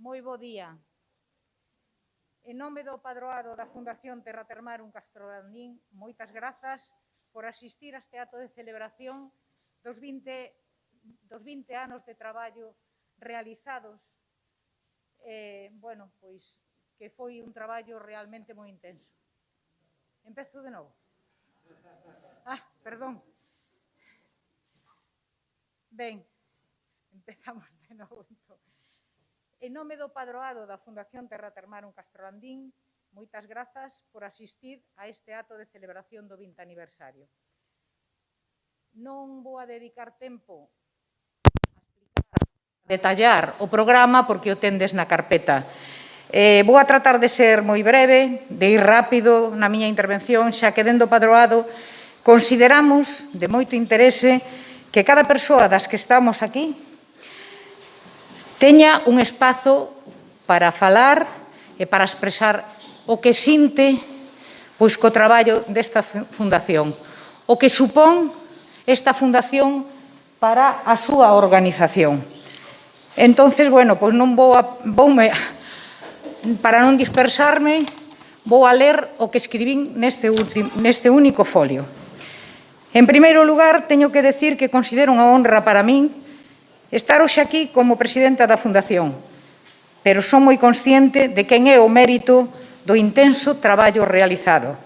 Moi bo día. En nome do padroado da Fundación Terra Termarum Castrolandín, moitas grazas por asistir a este acto de celebración dos 20 anos de traballo realizados. Pois que foi un traballo realmente moi intenso. Empezo de novo. Perdón. Ben, empezamos de novo, entón. En nome do padroado da Fundación Terra Termarum Castrolandín, moitas grazas por asistir a este acto de celebración do 20 aniversario. Non vou a dedicar tempo a explicar, a detallar o programa porque o tendes na carpeta. Vou a tratar de ser moi breve, de ir rápido na miña intervención, xa que dentro do padroado consideramos de moito interese que cada persoa das que estamos aquí teña un espazo para falar e para expresar o que sinte pois co traballo desta fundación, o que supón esta fundación para a súa organización. Entonces, pois non para non dispersarme, vou a ler o que escribín neste único folio. En primeiro lugar, teño que decir que considero unha honra para min estar hoxe aquí como presidenta da Fundación, pero son moi consciente de quen é o mérito do intenso traballo realizado.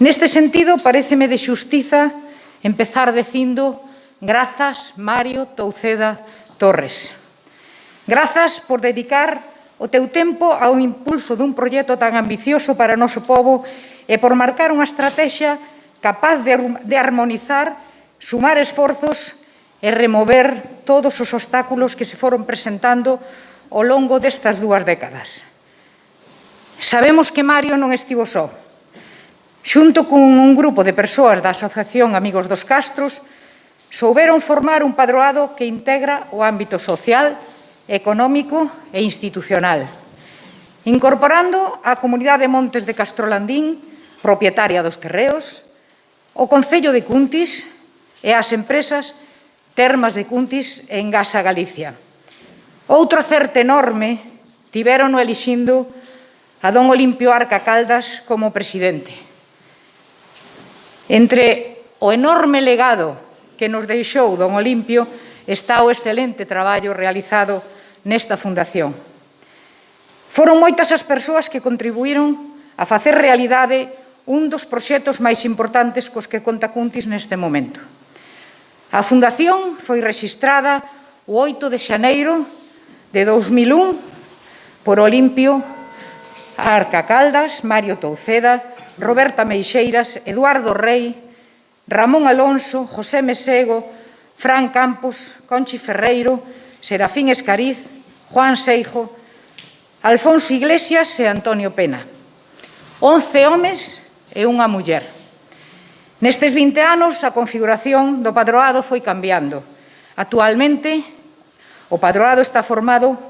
Neste sentido, paréceme de xustiza empezar dicindo grazas, Mario Touceda Torres. Grazas por dedicar o teu tempo ao impulso dun proxecto tan ambicioso para o noso pobo e por marcar unha estrategia capaz de armonizar, sumar esforzos e remover todos os obstáculos que se foron presentando ao longo destas 2 décadas. Sabemos que Mario non estivo só. Xunto con un grupo de persoas da Asociación Amigos dos Castros, souberon formar un padroado que integra o ámbito social, económico e institucional, incorporando a Comunidade de Montes de Castrolandín, propietaria dos terreos, o Concello de Cuntis e as empresas Termas de Cuntis e Engasa Galicia. Outro acerto enorme tiverono elixindo a don Olimpio Arca Caldas como presidente. Entre o enorme legado que nos deixou don Olimpio está o excelente traballo realizado nesta fundación. Foron moitas as persoas que contribuíron a facer realidade un dos proxectos máis importantes cos que conta Cuntis neste momento. A fundación foi rexistrada o 8 de xaneiro de 2001 por Olimpio Arca Caldas, Mario Touceda, Roberta Meixeiras, Eduardo Rei, Ramón Alonso, José Mesego, Fran Campos, Conchi Ferreiro, Serafín Escariz, Juan Seijo, Alfonso Iglesias e Antonio Pena. 11 homes e unha muller. Nestes 20 anos, a configuración do padroado foi cambiando. Actualmente, o padroado está formado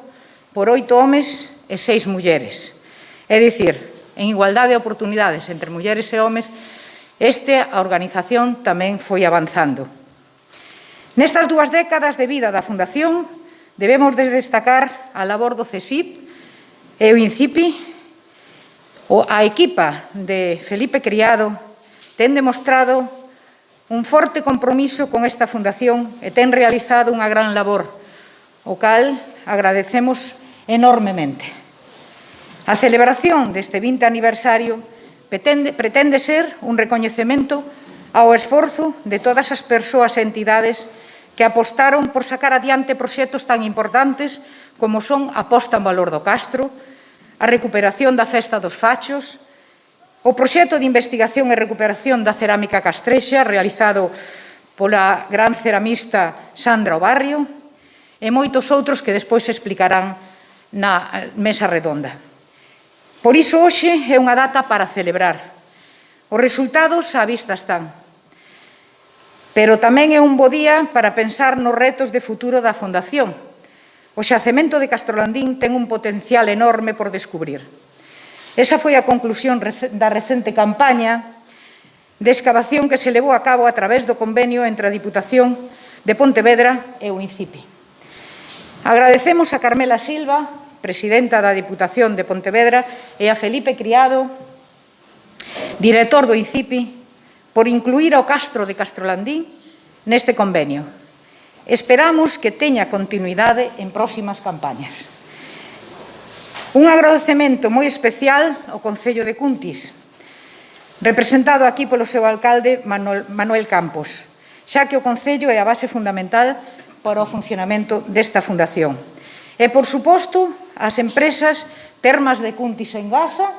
por 8 homes e 6 mulleres. É dicir, en igualdade de oportunidades entre mulleres e homes, a organización tamén foi avanzando. Nestas 2 décadas de vida da Fundación, debemos destacar a labor do CSIP e o INCIPI. A equipa de Felipe Criado ten demostrado un forte compromiso con esta fundación e ten realizado unha gran labor, o cal agradecemos enormemente. A celebración deste 20 aniversario pretende ser un recoñecemento ao esforzo de todas as persoas e entidades que apostaron por sacar adiante proxectos tan importantes como son a posta en valor do Castro, a recuperación da Festa dos Fachos, o proxecto de investigación e recuperación da cerámica castrexa realizado pola gran ceramista Sandra Obarrio e moitos outros que despois se explicarán na mesa redonda. Por iso, hoxe é unha data para celebrar. Os resultados á vista están. Pero tamén é un bo día para pensar nos retos de futuro da Fundación. O xacemento de Castrolandín ten un potencial enorme por descubrir. Esa foi a conclusión da recente campaña de excavación que se levou a cabo a través do convenio entre a Diputación de Pontevedra e o INCIPI. Agradecemos a Carmela Silva, presidenta da Diputación de Pontevedra, e a Felipe Criado, director do INCIPI, por incluir o Castro de Castrolandín neste convenio. Esperamos que teña continuidade en próximas campañas. Un agradecemento moi especial ao Concello de Cuntis, representado aquí polo seu alcalde Manuel Campos, xa que o Concello é a base fundamental para o funcionamento desta fundación. E, por suposto, as empresas Termas de Cuntis en Gasa,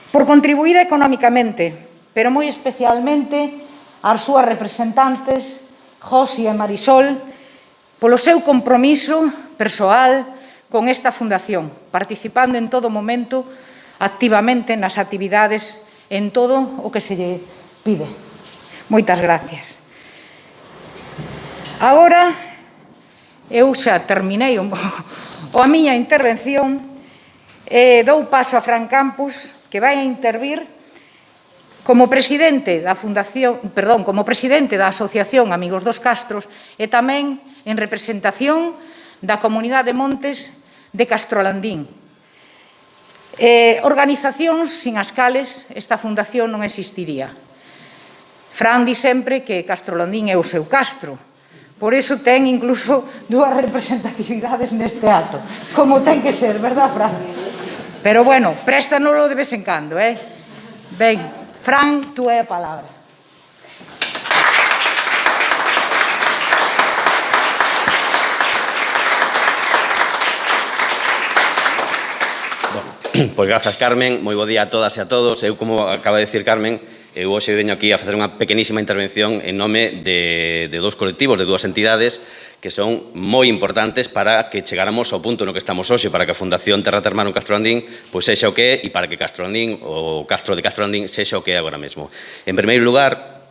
por contribuir económicamente, pero moi especialmente ás súas representantes, Josi e Marisol, polo seu compromiso persoal con esta fundación, participando en todo momento activamente nas actividades en todo o que se lle pide. Moitas gracias. Agora, eu xa terminei a miña intervención e dou paso a Fran Campos, que vai a intervir como presidente da Asociación Amigos dos Castros e tamén en representación da Comunidade de Montes de Castrolandín. Organizacións sin as cales esta fundación non existiría. Fran di sempre que Castrolandín é o seu castro, por iso ten incluso dúas representatividades neste acto, como ten que ser, verdad, Fran? Pero, bueno, préstanolo de vez en cando, Ben, Fran, tú é a palabra. Pois grazas, Carmen, moi bo día a todas e a todos. Eu, como acaba de dicir Carmen, eu hoxe veño aquí a facer unha pequenísima intervención en nome de dous colectivos, de dúas entidades que son moi importantes para que chegáramos ao punto no que estamos hoxe, para que a Fundación Terra Termano Castrolandín pois sexa o que é e para que Castrolandín, o Castro de Castrolandín, sexa o que é agora mesmo. En primeiro lugar,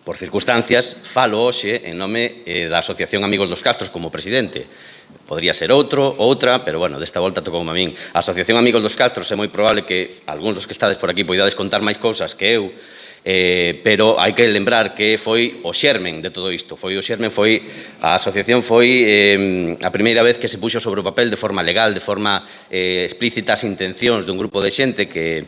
por circunstancias, falo hoxe en nome da Asociación Amigos dos Castros como presidente. Podría ser outra, pero, bueno, desta volta tocou a min. A Asociación Amigos dos Castros é moi probable que algúns dos que estades por aquí poidades contar máis cousas que eu, pero hai que lembrar que foi o xermen de todo isto. A asociación foi a primeira vez que se puxo sobre o papel de forma legal, de forma explícita as intencións dun grupo de xente que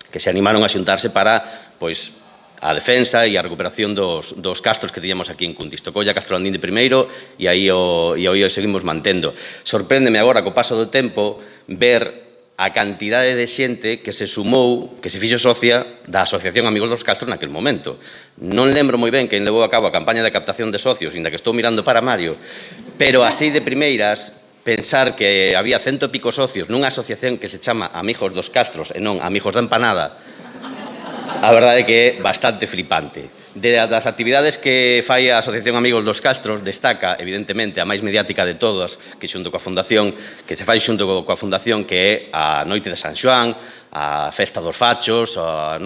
se animaron a xuntarse para, pois, a defensa e a recuperación dos castros que tiñamos aquí en Cuntis. Tocoulle a Castrolandín de primeiro e aí o seguimos mantendo. Sorpréndeme agora, co paso do tempo, ver a cantidade de xente que se sumou, que se fixo socia da Asociación Amigos dos Castros naquel momento. Non lembro moi ben quen levou a cabo a campaña de captación de socios, inda que estou mirando para Mario, pero así de primeiras, pensar que había 100 e pico socios nunha asociación que se chama Amigos dos Castros e non Amigos da Empanada, a verdade é que é bastante flipante. Das actividades que fai a Asociación Amigos dos Castros, destaca, evidentemente, a máis mediática de todas, que xunto coa Fundación, que se fai xunto coa Fundación, que é a Noite de San Xoán, a Festa dos Fachos, a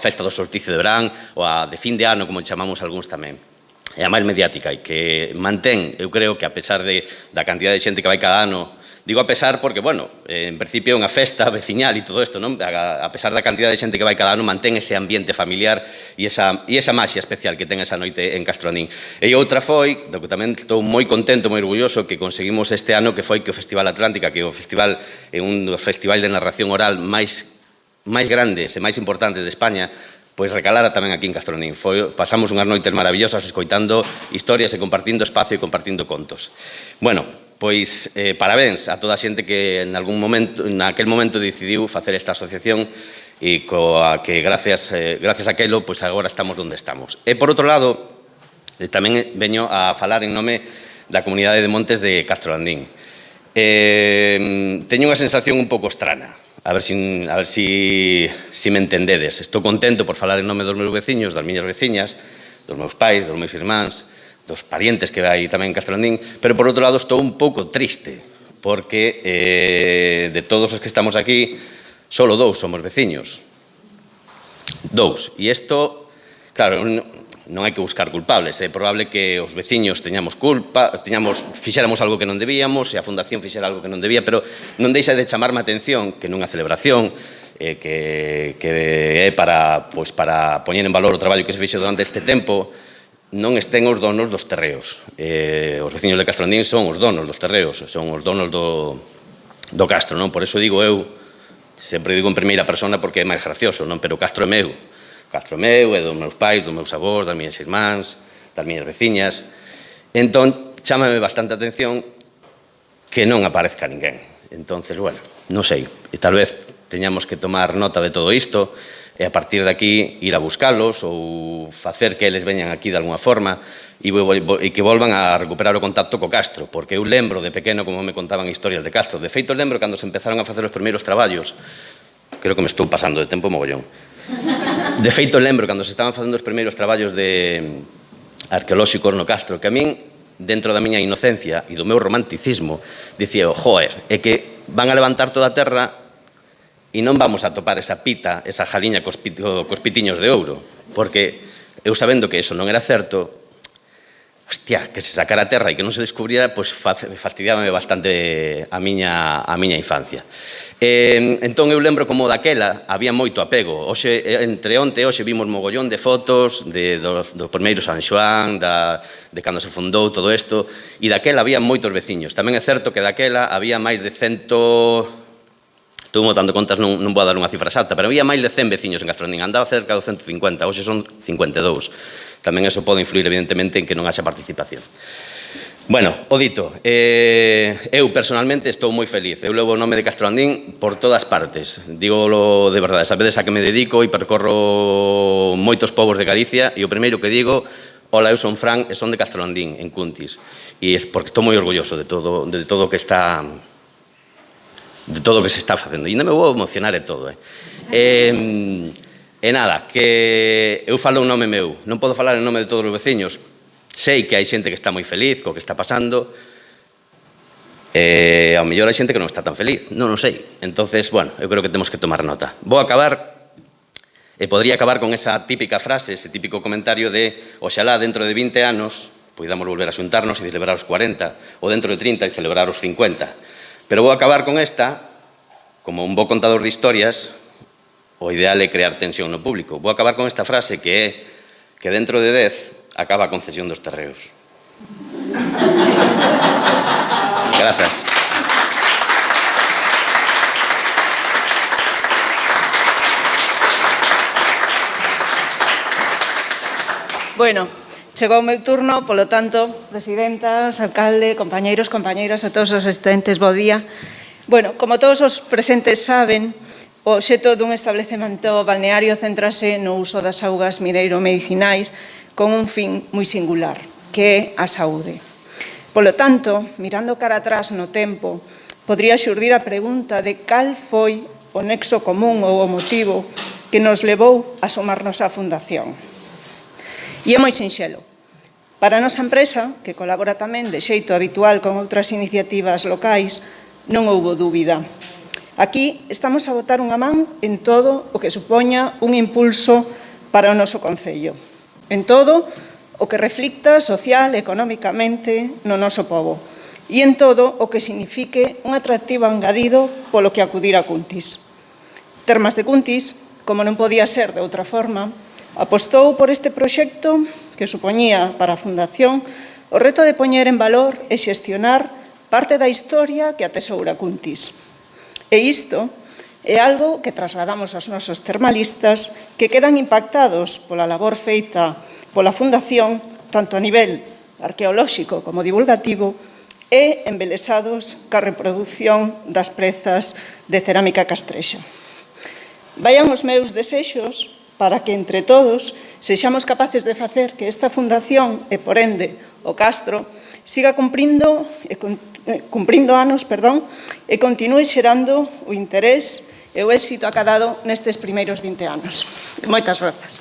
Festa do Solsticio de Verán, ou a de fin de ano, como chamamos algúns tamén. É a máis mediática e que mantén, eu creo que a pesar da cantidad de xente que vai cada ano. Digo a pesar porque, bueno, en principio é unha festa veciñal e todo isto, non? A pesar da cantidad de xente que vai cada ano, mantén ese ambiente familiar e esa maxia especial que ten esa noite en Castrolandín. E outra foi, do que tamén estou moi contento, moi orgulloso, que conseguimos este ano, que foi que o Festival Atlántica, que o festival é un dos festivais de narración oral máis grandes e máis importantes de España, pois recalara tamén aquí en Castrolandín. Pasamos unhas noites maravillosas escoitando historias e compartindo espacio e compartindo contos. Bueno, pois parabéns a toda a xente que naquel momento decidiu facer esta asociación e coa que gracias a aquelo, pois agora estamos onde estamos. E por outro lado, tamén veño a falar en nome da Comunidade de Montes de Castrolandín. Teño unha sensación un pouco estrana. A ver si me entendedes. Estou contento por falar en nome dos meus veciños, das miñas veciñas, dos meus pais, dos meus irmáns, dos parientes que hai tamén en Castrolandín, pero por outro lado estou un pouco triste, porque de todos os que estamos aquí, solo 2 somos veciños. 2. E isto, claro, non hai que buscar culpables. É probable que os veciños teñamos culpa, fixéramos algo que non debíamos, e a Fundación fixera algo que non debía, pero non deixa de chamarme a atención que nunha celebración que é para poñer en valor o traballo que se fixo durante este tempo, non estén os donos dos terreos. Os veciños de Castrondín son os donos dos terreos, son os donos do castro, non? Por eso digo eu, sempre digo en primeira persona porque é máis gracioso, non? Pero o castro é meu. O castro é meu, é dos meus pais, dos meus avós, das miñas irmáns, das miñas veciñas. Entón, chámame bastante a atención que non aparezca ninguén. Entonces, bueno, non sei, e tal vez teñamos que tomar nota de todo isto e a partir de aquí ir a buscalos ou facer que eles veñan aquí de alguna forma e que volvan a recuperar o contacto co Castro, porque eu lembro de pequeno como me contaban historias de Castro. De feito, lembro cando se empezaron a facer os primeiros traballos, creo que me estou pasando de tempo mogollón. De feito, lembro cando se estaban facendo os primeiros traballos arqueolóxicos no Castro, que a min, dentro da miña inocencia e do meu romanticismo, dicía, joder, é que van a levantar toda a terra e non vamos a topar esa pita, esa jaliña cos pitiños de ouro, porque eu sabendo que eso non era certo, hostia, que se sacara a terra e que non se descubriera, pois fastidiábame bastante a miña infancia. Entón eu lembro como daquela había moito apego. Entre onte e hoxe vimos mogollón de fotos do primeiro San Xoán, de cando se fundou todo isto, e daquela había moitos veciños. Tamén é certo que daquela había máis de 100... Estou botando contas, non vou a dar unha cifra exacta, pero había máis de 100 veciños en Castrondín, andaba cerca de 150, hoxe son 52. Tamén eso pode influir, evidentemente, en que non haxa participación. Bueno, o dito, eu personalmente estou moi feliz. Eu levo o nome de Castrondín por todas partes. Dígolo de verdade, sabedes a que me dedico e percorro moitos povos de Galicia e o primeiro que digo, hola, eu son Fran e son de Castrondín, en Cuntis. E é porque estou moi orgulloso de todo o que está... de todo o que se está facendo. E ainda me vou emocionar e todo. E nada, que eu falo en nome meu. Non podo falar en nome de todos os veciños. Sei que hai xente que está moi feliz co que está pasando. Ao mellor hai xente que non está tan feliz. Non o sei. Entonces, bueno, eu creo que temos que tomar nota. Vou acabar, e podría acabar con esa típica frase, ese típico comentario de oxalá dentro de 20 anos poidamos volver a xuntarnos e celebrar os 40, ou dentro de 30 e celebrar os 50. Pero vou acabar con esta, como un bo contador de historias, o ideal é crear tensión no público. Vou acabar con esta frase que é que dentro de 10 acaba a concesión dos terreos. Grazas. Bueno, chegou o meu turno, polo tanto, presidentas, alcalde, compañeiros, compañeiras, a todos os asistentes, bo día. Bueno, como todos os presentes saben, o obxecto dun establecemento balneario céntrase no uso das augas mineiro-medicinais con un fin moi singular, que é a saúde. Polo tanto, mirando cara atrás no tempo, podría xurdir a pregunta de cal foi o nexo común ou o motivo que nos levou a sumarnos á Fundación. E é moi sinxelo. Para a nosa empresa, que colabora tamén de xeito habitual con outras iniciativas locais, non houbo dúbida. Aquí estamos a botar unha man en todo o que supoña un impulso para o noso concello. En todo o que reflicta social e económicamente no noso pobo. E en todo o que signifique un atractivo engadido polo que acudir a Cuntis. Termas de Cuntis, como non podía ser de outra forma, apostou por este proxecto que supoñía para a Fundación o reto de poñer en valor e xestionar parte da historia que atesoura Cuntis. E isto é algo que trasladamos aos nosos termalistas que quedan impactados pola labor feita pola Fundación, tanto a nivel arqueolóxico como divulgativo, e embelesados ca reproducción das prezas de cerámica castrexa. Vayan os meus desexos para que, entre todos, sexamos capaces de facer que esta Fundación, e por ende o Castro, siga cumprindo anos e continue xerando o interés e o éxito acadado nestes primeiros 20 anos. Moitas grazas.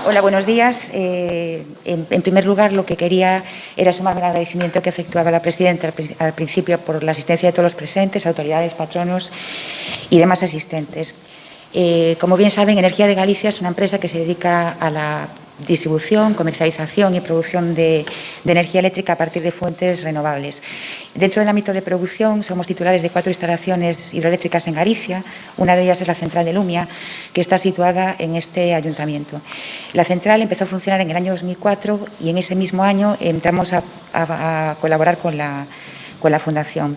Hola, buenos días. En primer lugar, lo que quería era sumarme al agradecimiento que efectuaba la presidenta al principio por la asistencia de todos los presentes, autoridades, patronos y demás asistentes. Como bien saben, Energía de Galicia es una empresa que se dedica a la distribución, comercialización y producción de energía eléctrica a partir de fuentes renovables. Dentro del ámbito de producción somos titulares de 4 instalaciones hidroeléctricas en Galicia. Una de ellas es la central de Lumia, que está situada en este ayuntamiento. La central empezó a funcionar en el año 2004 y en ese mismo año entramos a colaborar con la Fundación.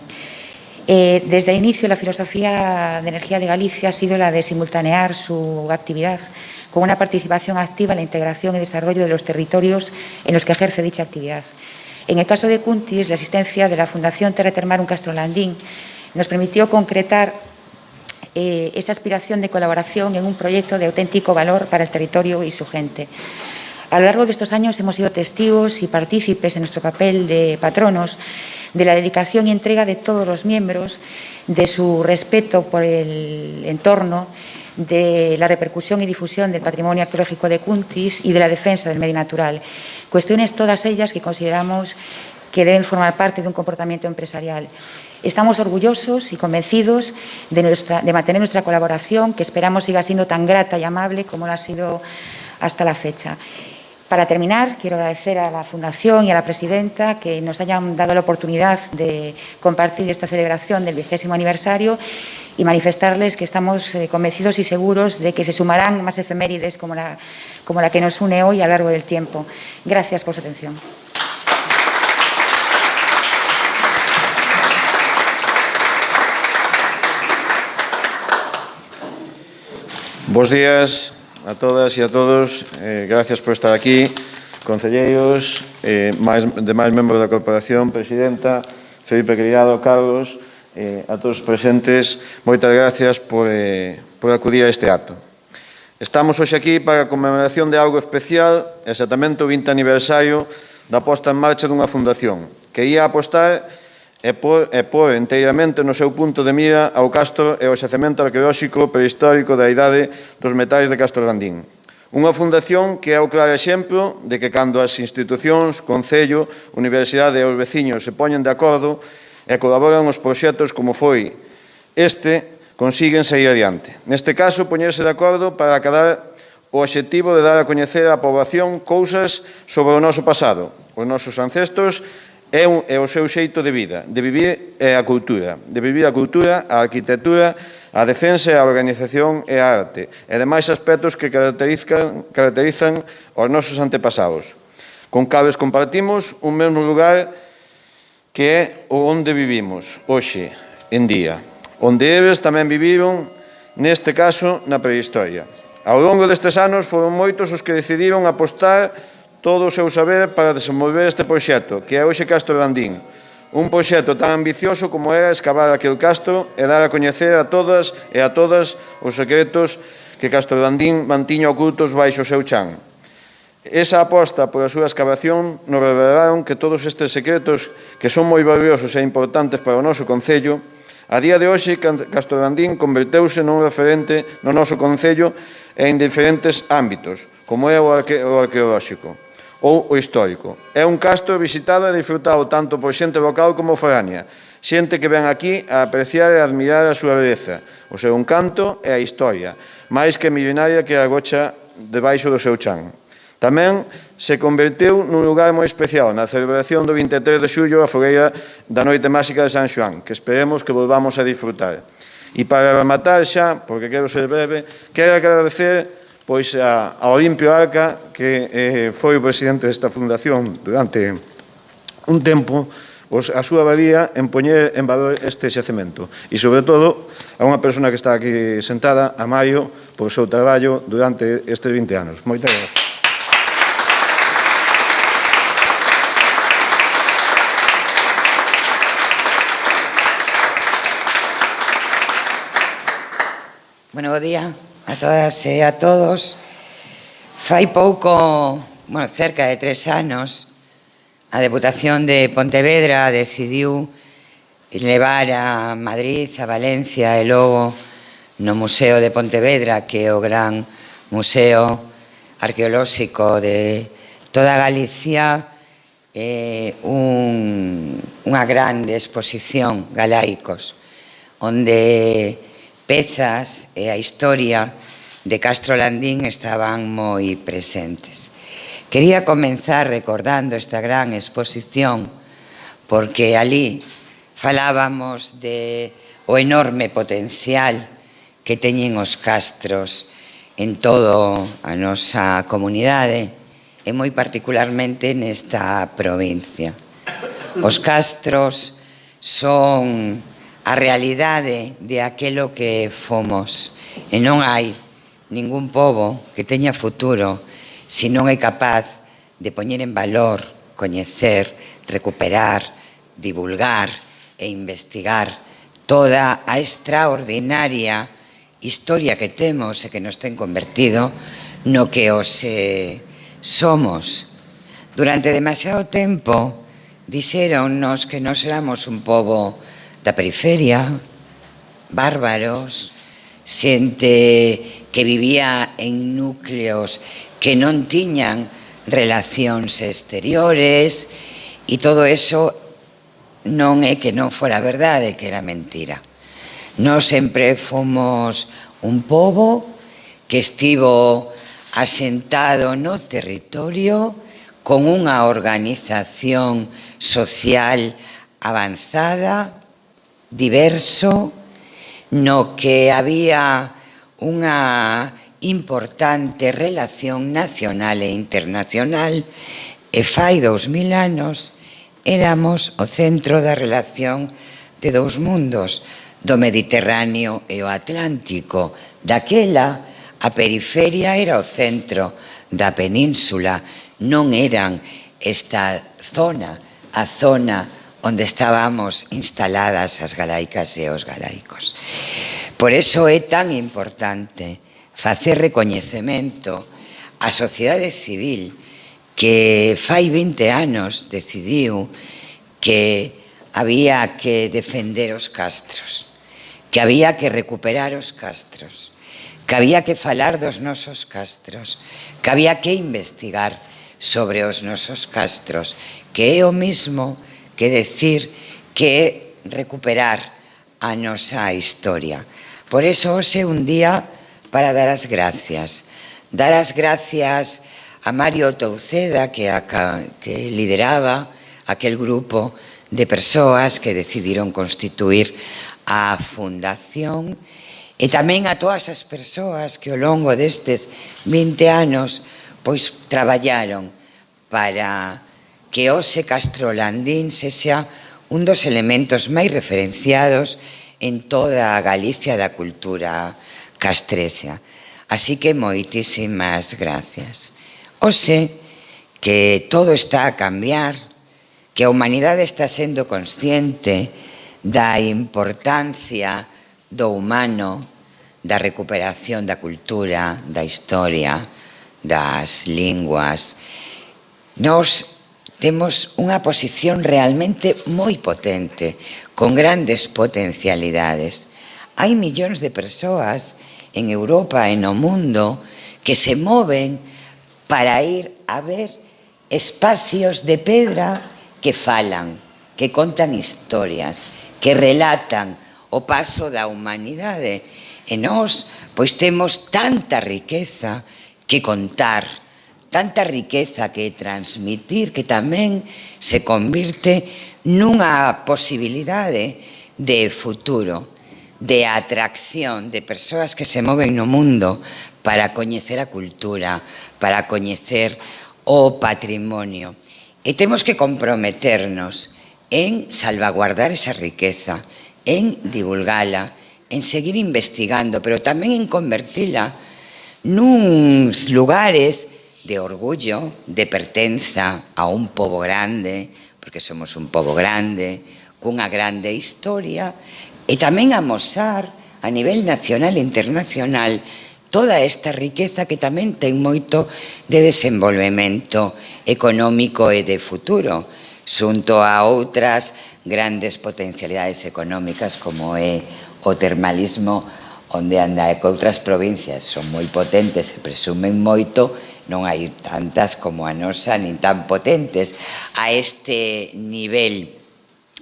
Desde el inicio, la filosofía de Energía de Galicia ha sido la de simultanear su actividad con una participación activa en la integración y desarrollo de los territorios en los que ejerce dicha actividad. En el caso de Cuntis, la existencia de la Fundación Terra Termarum Castrolandín nos permitió concretar esa aspiración de colaboración en un proyecto de auténtico valor para el territorio y su gente. A lo largo de estos años hemos sido testigos y partícipes en nuestro papel de patronos de la dedicación y entrega de todos los miembros, de su respeto por el entorno, de la repercusión y difusión del patrimonio arqueológico de Cuntis y de la defensa del medio natural. Cuestiones todas ellas que consideramos que deben formar parte de un comportamiento empresarial. Estamos orgullosos y convencidos de mantener nuestra colaboración, que esperamos siga siendo tan grata y amable como lo ha sido hasta la fecha. Para terminar, quiero agradecer a la Fundación y a la presidenta que nos hayan dado la oportunidad de compartir esta celebración del 20º aniversario y manifestarles que estamos convencidos y seguros de que se sumarán más efemérides como la que nos une hoy a lo largo del tiempo. Gracias por su atención. Bos días a todas e a todos. Gracias por estar aquí, concelleiros, demais membros da corporación, presidenta, Felipe Criado, Carlos, a todos os presentes, moitas gracias por acudir a este acto. Estamos hoxe aquí para a conmemoración de algo especial, exactamente o 20 aniversario da posta en marcha dunha fundación que ia apostar e por enteiramente no seu punto de mira ao castro e ao xacemento arqueolóxico prehistórico da idade dos metais de Castrolandín. Unha fundación que é o claro exemplo de que cando as institucións, Concello, Universidade e os veciños se poñen de acordo e colaboran os proxectos como foi consiguen sair adiante. Neste caso, poñerse de acordo para acadar o obxectivo de dar a coñecer á poboación cousas sobre o noso pasado, os nosos ancestros e o seu xeito de vida, de vivir a cultura, a arquitectura, a defensa e a organización e a arte, e demais aspectos que caracterizan os nosos antepasados. Con cales compartimos un mesmo lugar que é onde vivimos, hoxe, en día, onde eles tamén viviron, neste caso, na prehistoria. Ao longo destes anos foron moitos os que decidiron apostar todo o seu saber para desenvolver este proxecto, que é hoxe Castrolandín. Un proxecto tan ambicioso como era escavar aquel castro e dar a coñecer a todas e a todas os secretos que Castrolandín mantiña ocultos baixo o seu chan. Esa aposta por a súa escavación nos revelaron que todos estes secretos, que son moi valiosos e importantes para o noso Concello, a día de hoxe Castrolandín converteuse nun referente no noso Concello en diferentes ámbitos, como é o arqueolóxico ou o histórico. É un castro visitado e disfrutado tanto por xente local como foránea, xente que ven aquí a apreciar e admirar a súa beleza, o seu encanto e a historia, máis que millonaria que agocha debaixo do seu chan. Tamén se converteu nun lugar moi especial na celebración do 23 de xullo a fogueira da Noite Máxica de San Xoán, que esperemos que volvamos a disfrutar. E para rematar xa, porque quero ser breve, quero agradecer a Olimpio Arca, que foi o presidente desta fundación durante un tempo, a súa valía en poñer en valor este xacemento. E, sobre todo, a unha persona que está aquí sentada, a Maio, por o seu traballo durante estes 20 anos. Moitas gracias. Bueno, bo día a todas e a todos. Fai pouco, cerca de 3 anos, a Deputación de Pontevedra decidiu levar a Madrid, a Valencia e logo no Museo de Pontevedra, que é o gran museo arqueolóxico de toda Galicia, unha grande exposición Galaicos, onde pezas e a historia de Castrolandín estaban moi presentes. Quería comenzar recordando esta gran exposición porque ali falábamos de o enorme potencial que teñen os castros en toda a nosa comunidade e moi particularmente nesta provincia. Os castros son a realidade de aquelo que fomos e non hai ningún pobo que teña futuro se non é capaz de poñer en valor, coñecer, recuperar, divulgar e investigar toda a extraordinaria historia que temos e que nos ten convertido no que os somos. Durante demasiado tempo dixéronnos que nós éramos un pobo da periferia, bárbaros, xente que vivía en núcleos que non tiñan relacións exteriores e todo eso non é que non fora verdade, que era mentira. Nós sempre fomos un pobo que estivo asentado no territorio con unha organización social avanzada, diverso, no que había unha importante relación nacional e internacional e fai 2000 anos éramos o centro da relación de dous mundos, do Mediterráneo e o Atlántico. Daquela, a periferia era o centro da península, non eran esta zona, a zona onde estábamos instaladas as galaicas e os galaicos. Por eso é tan importante facer recoñecemento á sociedade civil que fai 20 anos decidiu que había que defender os castros, que había que recuperar os castros, que había que falar dos nosos castros, que había que investigar sobre os nosos castros, que é o mismo que decir que recuperar a nosa historia. Por eso hoxe é un día para dar as gracias. Dar as gracias a Mario Touceda, que lideraba aquel grupo de persoas que decidiron constituir a fundación e tamén a todas as persoas que ao longo destes 20 anos pois traballaron para que hoxe Castrolandín sexa un dos elementos máis referenciados en toda a Galicia da cultura castrexa. Así que moitísimas gracias. Hoxe que todo está a cambiar, que a humanidade está sendo consciente da importancia do humano, da recuperación da cultura, da historia, das linguas. Nós temos unha posición realmente moi potente, con grandes potencialidades. Hai millóns de persoas en Europa e no mundo que se moven para ir a ver espacios de pedra que falan, que contan historias, que relatan o paso da humanidade. E nós, pois, temos tanta riqueza que contar, tanta riqueza que transmitir, que tamén se convirte nunha posibilidade de futuro, de atracción de persoas que se moven no mundo para coñecer a cultura, para coñecer o patrimonio. E temos que comprometernos en salvaguardar esa riqueza, en divulgala, en seguir investigando, pero tamén en convertila nuns lugares de orgullo, de pertenza a un pobo grande, porque somos un pobo grande, cunha grande historia, e tamén amosar a nivel nacional e internacional toda esta riqueza que tamén ten moito de desenvolvemento económico e de futuro, xunto a outras grandes potencialidades económicas como é o termalismo, onde anda e que outras provincias son moi potentes e presumen moito, non hai tantas como a nosa, nin tan potentes a este nivel.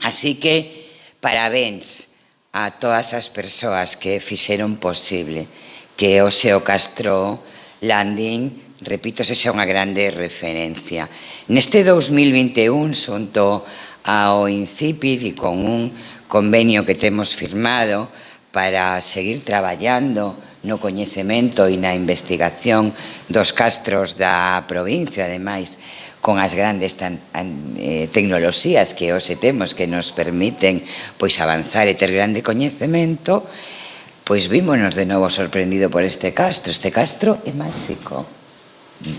Así que, parabéns a todas as persoas que fixeron posible que o Seo Castrolandín repito, sexa unha grande referencia. Neste 2021, xunto ao INCIPID e con un convenio que temos firmado para seguir traballando no coñecemento e na investigación dos castros da provincia, ademais, con as grandes tecnoloxías que hoxe temos que nos permiten pois avanzar e ter grande coñecemento, pois vímonos de novo sorprendido por este castro. Este castro é máxico.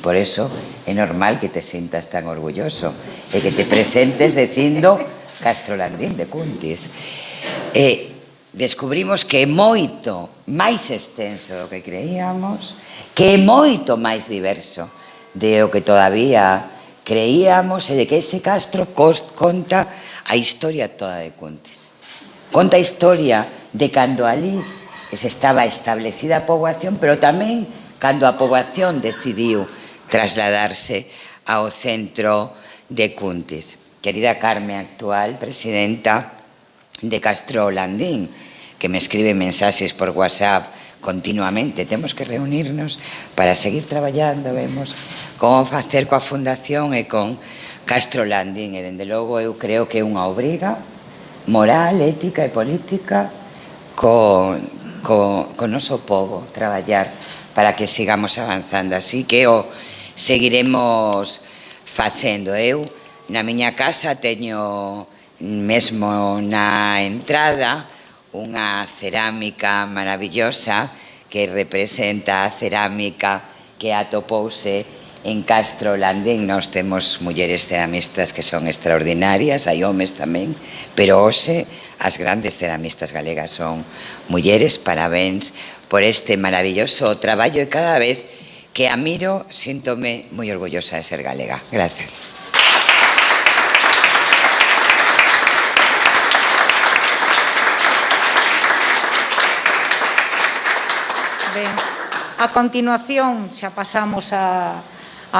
Por eso é normal que te sintas tan orgulloso e que te presentes dicindo Castro Landín de Cuntis. Descubrimos que é moito máis extenso do que creíamos, que é moito máis diverso de o que todavía creíamos e de que ese castro conta a historia toda de Cuntis. Conta a historia de cando ali se estaba establecida a poboación, pero tamén cando a poboación decidiu trasladarse ao centro de Cuntis. Querida Carme, actual presidenta de Castro Landín, que me escribe mensaxes por WhatsApp continuamente. Temos que reunirnos para seguir traballando, vemos como facer coa Fundación e con Castro Landín. E, dende logo, eu creo que é unha obriga moral, ética e política con noso povo traballar para que sigamos avanzando. Así que o seguiremos facendo. Eu, na miña casa, teño mesmo na entrada unha cerámica maravillosa que representa a cerámica que atopouse en Castro Landín. Nós temos mulleres ceramistas que son extraordinarias, hai homes tamén, pero hoxe as grandes ceramistas galegas son mulleres. Parabéns por este maravilloso traballo e cada vez que a miro síntome moi orgullosa de ser galega. Gracias. Ben, a continuación xa pasamos a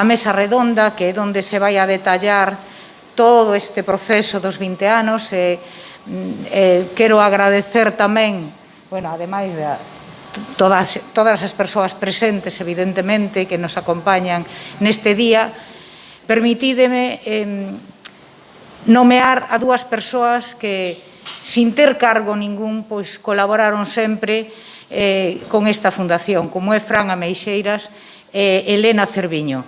mesa redonda, que é onde se vai a detallar todo este proceso dos 20 anos. Quero agradecer tamén, ademais de todas as persoas presentes, evidentemente, que nos acompañan neste día, permitídeme nomear a dúas persoas que, sin ter cargo ningún, pois colaboraron sempre con esta fundación, como é Fran Ameixeiras e Elena Cerviño.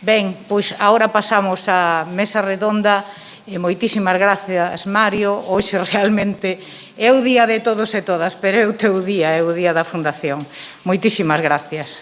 Ben, pois agora pasamos á mesa redonda. Moitísimas gracias, Mario. Hoxe realmente é o día de todos e todas, pero é o teu día, é o día da Fundación. Moitísimas gracias.